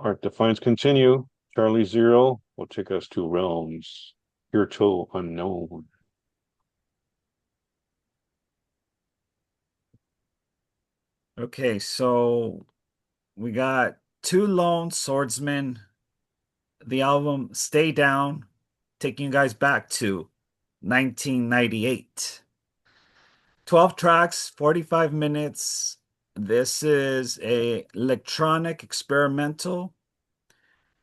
Art defines continue. Charlie Zero will take us to realms here till unknown. Okay, so we got Two Lone Swordsmen, the album Stay Down, taking you guys back to 1998. 12 tracks, 45 minutes. This is a electronic experimental,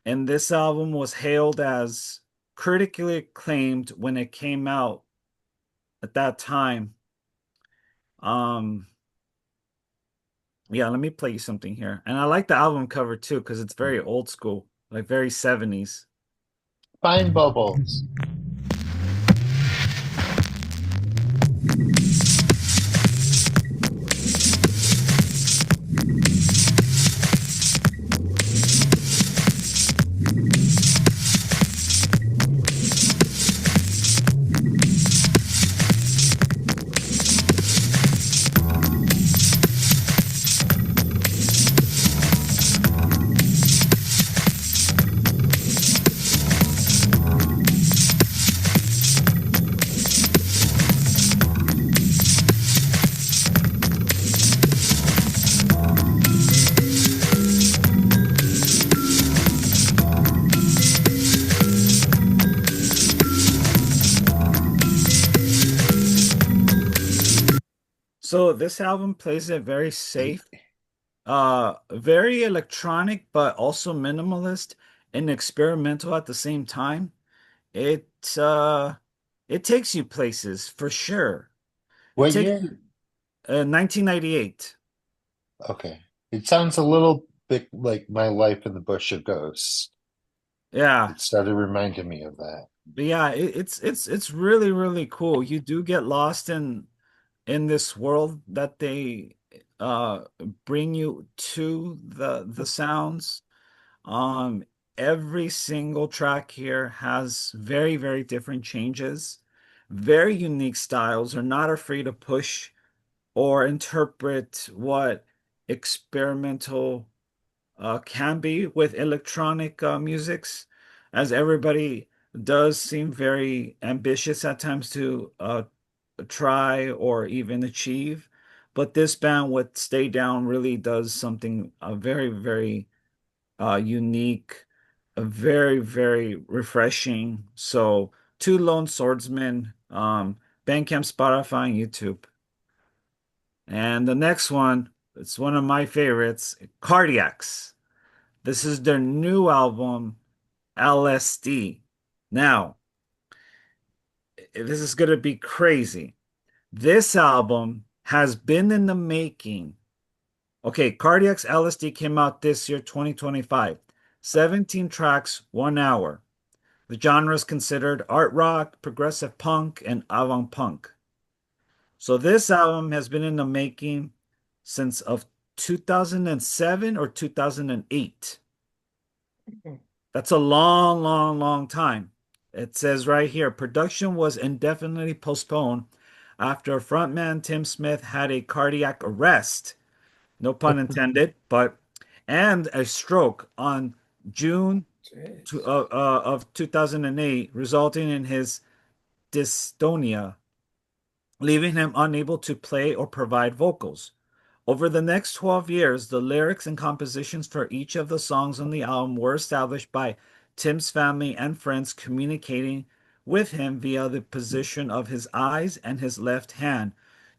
and this album was hailed as critically acclaimed when it came out at that time. Um, yeah, let me play you something here. And I like the album cover too, because it's very old school, like very 70s. Fine bubbles. So this album plays it very safe, very electronic, but also minimalist and experimental at the same time. It uh it takes you places for sure. It What takes year? you 1998. Okay. It sounds a little bit like My Life in the Bush of Ghosts. Yeah. It started reminding me of that. But yeah, it's really really cool. You do get lost in this world that they uh bring you to the sounds. Um, every single track here has very, very different changes, very unique styles, are not afraid to push or interpret what experimental can be with electronic musics, as everybody does seem very ambitious at times to try or even achieve. But this band with Stay Down really does something very, very unique, very, very refreshing. So, Two Lone Swordsmen, Bandcamp, Spotify, and YouTube. And the next one, it's one of my favorites, Cardiacs. This is their new album, LSD. Now, this is going to be crazy. This album has been in the making. Okay, Cardiacs LSD came out this year, 2025. 17 tracks, 1 hour. The genre is considered art rock, progressive punk, and avant punk. So this album has been in the making since of 2007 or 2008. That's a long, long, long time. It says right here, production was indefinitely postponed after frontman Tim Smith had a cardiac arrest, no pun intended, but and a stroke on June Jeez. of 2008, resulting in his dystonia, leaving him unable to play or provide vocals. Over the next 12 years, the lyrics and compositions for each of the songs on the album were established by Tim's family and friends communicating with him via the position of his eyes and his left hand,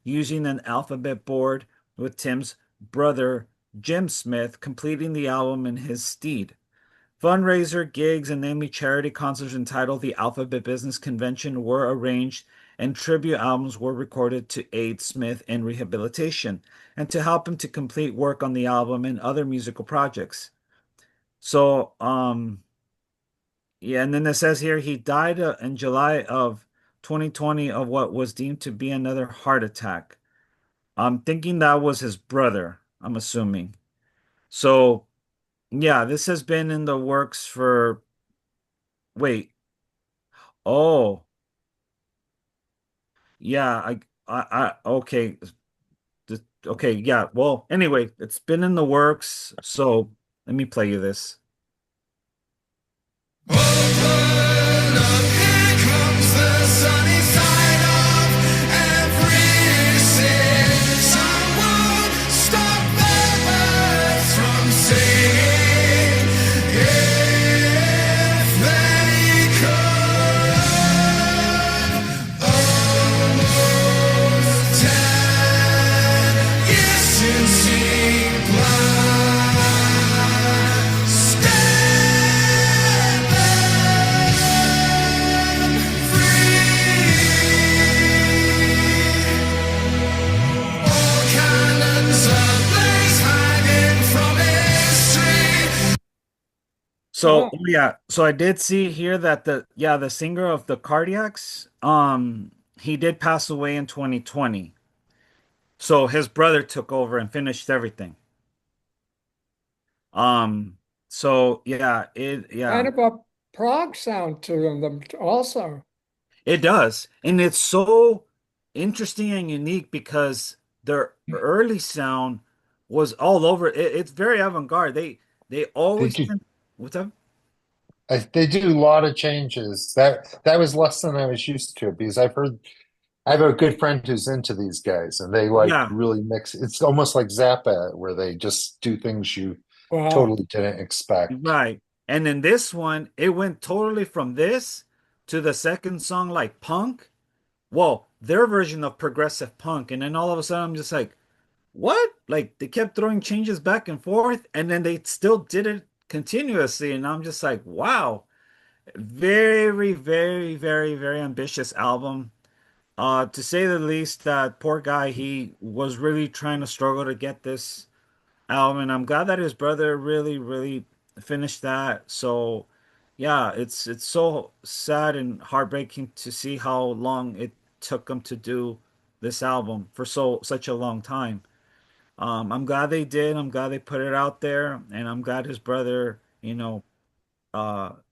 using an alphabet board, with Tim's brother Jim Smith completing the album in his stead. Fundraiser gigs and namely charity concerts entitled the Alphabet Business Convention were arranged, and tribute albums were recorded to aid Smith in rehabilitation and to help him to complete work on the album and other musical projects. So, yeah, and then it says here he died in July of 2020 of what was deemed to be another heart attack. I'm thinking that was his brother, I'm assuming. So, yeah, this has been in the works for, wait, oh, yeah, okay, okay, yeah. Well, anyway, it's been in the works, so let me play you this. Open up, here comes the sunny side of everything. Someone stop the birds from singing. If they could, almost 10 years since seeing blood. Stand them free. All cannons ablaze, hanging from his tree. So Oh, yeah, so I did see here that the singer of the Cardiacs, he did pass away in 2020. So his brother took over and finished everything. Um, so kind of a prog sound to them also. it does. And it's so interesting and unique because their early sound was all over. It's very avant-garde. They They always do tend, what's up? they do a lot of changes. That was less than I was used to because I've heard I have a good friend who's into these guys and they like Yeah, really mix. It's almost like Zappa where they just do things you Wow. totally didn't expect. right. And in this one, it went totally from this to the second song like punk. Well, their version of progressive punk. And then all of a sudden I'm just like, what? Like they kept throwing changes back and forth, and then they still did it continuously. And I'm just like, wow, very, very, very, very ambitious album. To say the least, that poor guy, he was really trying to struggle to get this album, and I'm glad that his brother really, really finished that. So, yeah, it's so sad and heartbreaking to see how long it took him to do this album for such a long time. I'm glad they did. I'm glad they put it out there, and I'm glad his brother,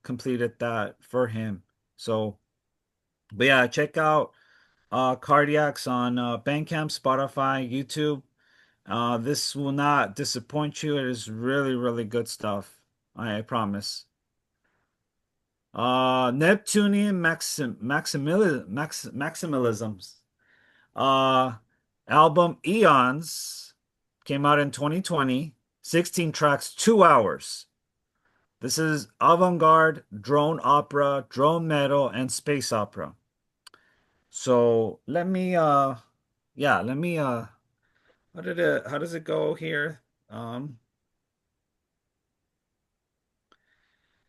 completed that for him. So, but yeah, check out Cardiacs on Bandcamp, Spotify, YouTube. This will not disappoint you. It is really, really good stuff. I promise. Neptunian Maximalisms. Uh, album Eons came out in 2020. 16 tracks, 2 hours. This is avant-garde, drone opera, drone metal, and space opera. So let me how does it go here? Um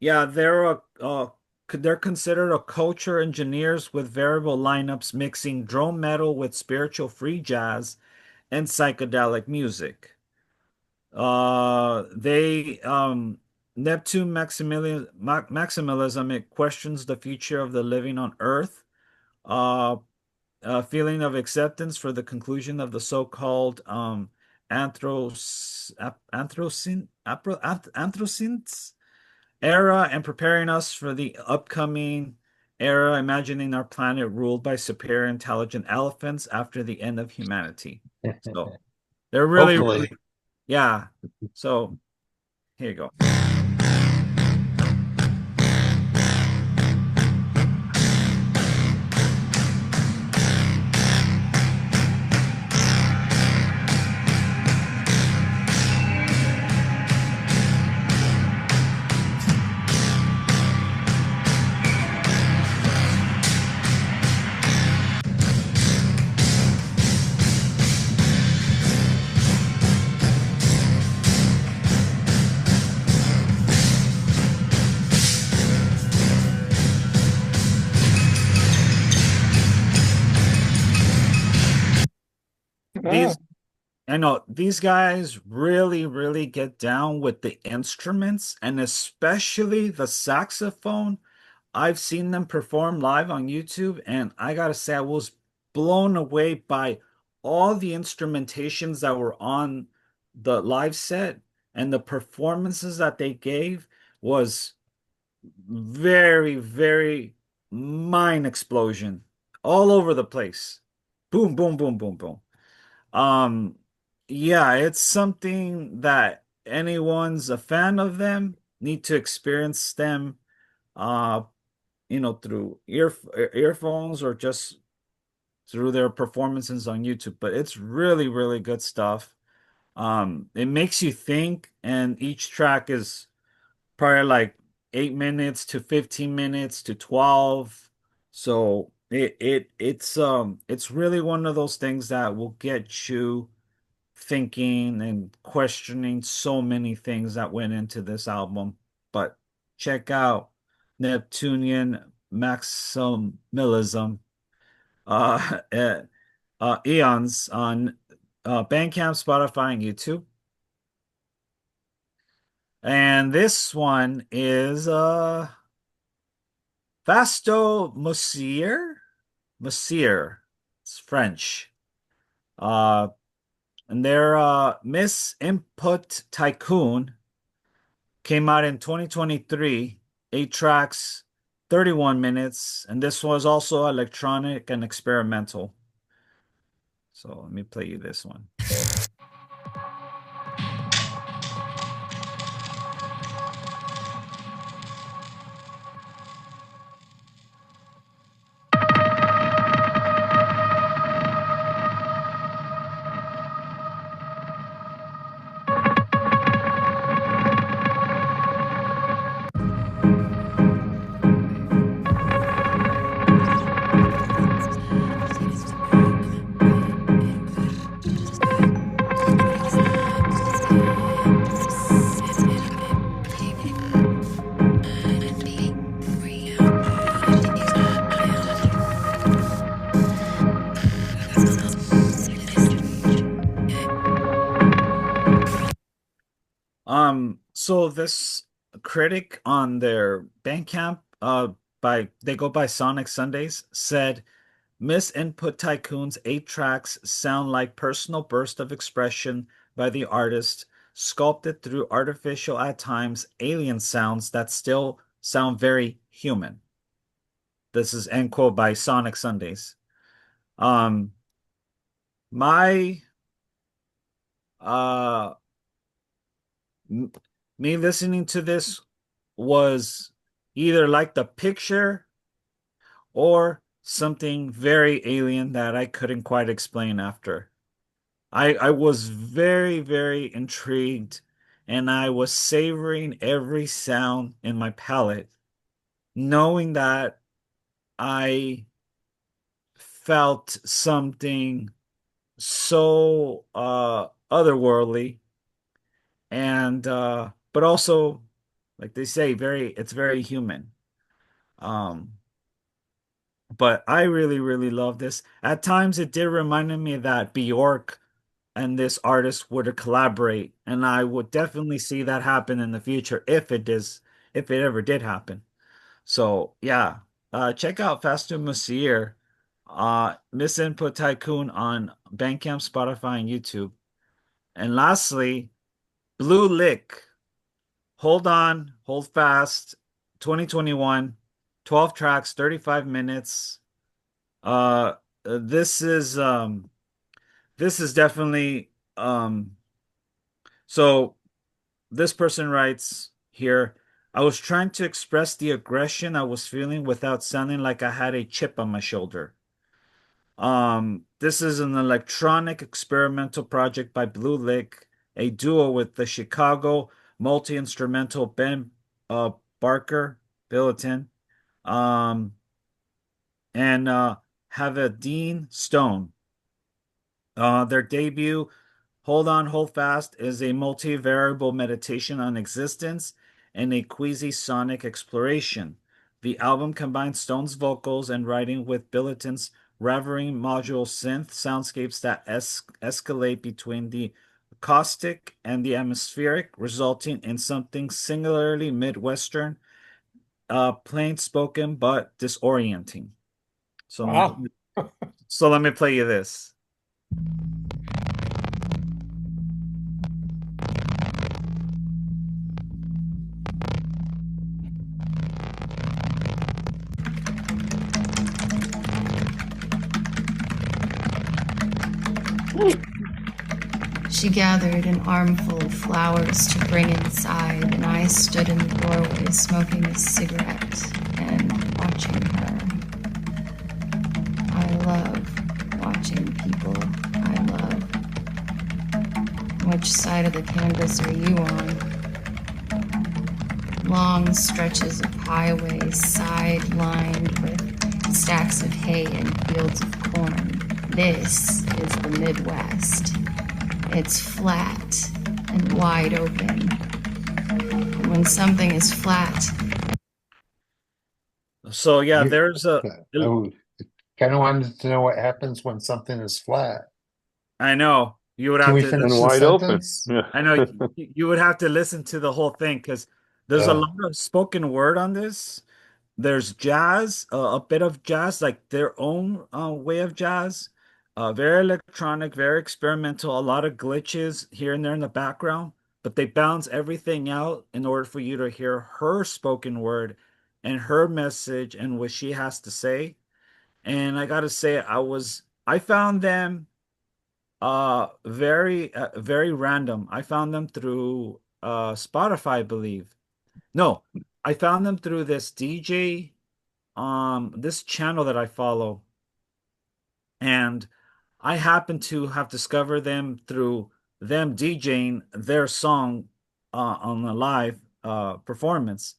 yeah, they're considered a culture engineers with variable lineups mixing drone metal with spiritual free jazz and psychedelic music. They Neptune maximalism, it questions the future of the living on Earth. Uh a feeling of acceptance for the conclusion of the so-called Anthropocene era and preparing us for the upcoming era, imagining our planet ruled by superior intelligent elephants after the end of humanity. So they're really, really, Hopefully. yeah. So here you go. Ah, These I know these guys really, really get down with the instruments and especially the saxophone. I've seen them perform live on YouTube, and I gotta say, I was blown away by all the instrumentations that were on the live set and the performances that they gave was very, very mind explosion all over the place. Boom, boom, boom, boom, boom. Um, yeah, it's something that anyone's a fan of them need to experience them uh, through earphones or just through their performances on YouTube. But it's really, really good stuff. It makes you think, and each track is probably like 8 minutes to 15 minutes to 12. So it's really one of those things that will get you thinking and questioning so many things that went into this album. But check out Neptunian Maximalism, uh, Eons on Bandcamp, Spotify, and YouTube. And this one is FAUSTO Mercier. It's French. And their Miss Input Tycoon came out in 2023, 8 tracks, 31 minutes, and this was also electronic and experimental. So let me play you this one. So this critic on their Bandcamp, they go by Sonic Sundays, said Miss Input Tycoon's 8 tracks sound like personal burst of expression by the artist, sculpted through artificial, at times alien sounds that still sound very human. This is end quote by Sonic Sundays. My me listening to this was either like the picture or something very alien that I couldn't quite explain after. I was very, very intrigued, and I was savoring every sound in my palate, knowing that I felt something so otherworldly, and but also, like they say, it's very human. But I really, really love this. At times it did remind me that Bjork and this artist would collaborate, and I would definitely see that happen in the future if it ever did happen. So yeah, check out Faster Monsieur, Miss Input Tycoon on Bandcamp, Spotify, and YouTube. And lastly, Blue Lick, Hold On, Hold Fast, 2021, 12 tracks, 35 minutes. This is definitely so this person writes here, I was trying to express the aggression I was feeling without sounding like I had a chip on my shoulder. This is an electronic experimental project by Blue Lick, a duo with the Chicago multi-instrumental Ben Barker Billeton, and Havadine Stone. Their debut, Hold On, Hold Fast, is a multi-variable meditation on existence and a quasi-sonic exploration. The album combines Stone's vocals and writing with Billeton's ravering module synth soundscapes that escalate between the acoustic and the atmospheric, resulting in something singularly Midwestern, plain spoken but disorienting. So, Wow. so let me play you this. She gathered an armful of flowers to bring inside, and I stood in the doorway smoking a cigarette and watching her. I love watching people I love. Which side of the canvas are you on? Long stretches of highway side-lined with stacks of hay and fields of corn. This is the Midwest. It's flat and wide open. And when something is flat, So yeah, You- there's a. I kind of wanted to know what happens when something is flat. I know you would Can have we to. finish And the wide open. sentence? Yeah. I know you would have to listen to the whole thing because there's a lot of spoken word on this. There's jazz, a bit of jazz, like their own way of jazz. Very electronic, very experimental, a lot of glitches here and there in the background, but they balance everything out in order for you to hear her spoken word and her message and what she has to say. And I gotta say, I found them very random. I found them through Spotify, I believe. No, I found them through this DJ, this channel that I follow, and I happen to have discovered them through them DJing their song on a live performance.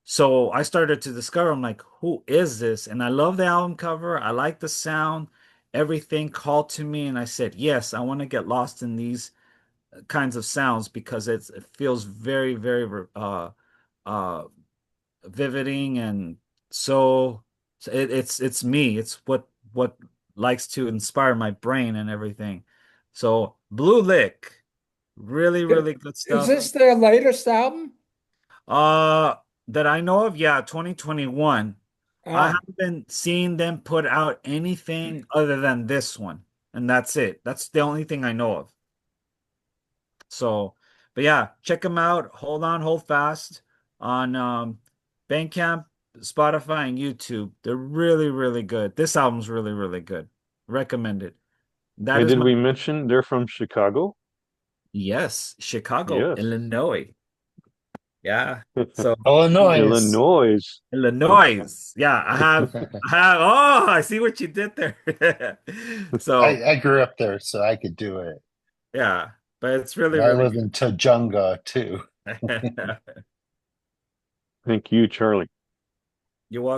So I started to discover, I'm like, who is this? And I love the album cover. I like the sound. Everything called to me, and I said, yes, I want to get lost in these kinds of sounds because it feels very uh vividing and so it's me. It's what likes to inspire my brain and everything. So Blue Lick, really good Is stuff. this their latest album? Uh that I know of, yeah, 2021. I Ah, haven't seen them put out anything other than this one, and that's it. That's the only thing I know of. So, but yeah, check them out. Hold on, hold fast on Bandcamp, Spotify, and YouTube. They're really good. This album's really good. Recommend it. That And is did my we mention they're from Chicago? yes, Chicago, Yes. Illinois. Yeah. So Illinois. Illinois. Illinois. Yeah, oh, I see what you did there. So I grew up there, so I could do it. yeah, but it's And I really live in Tujunga too. good. Thank you, Charlie. You're welcome.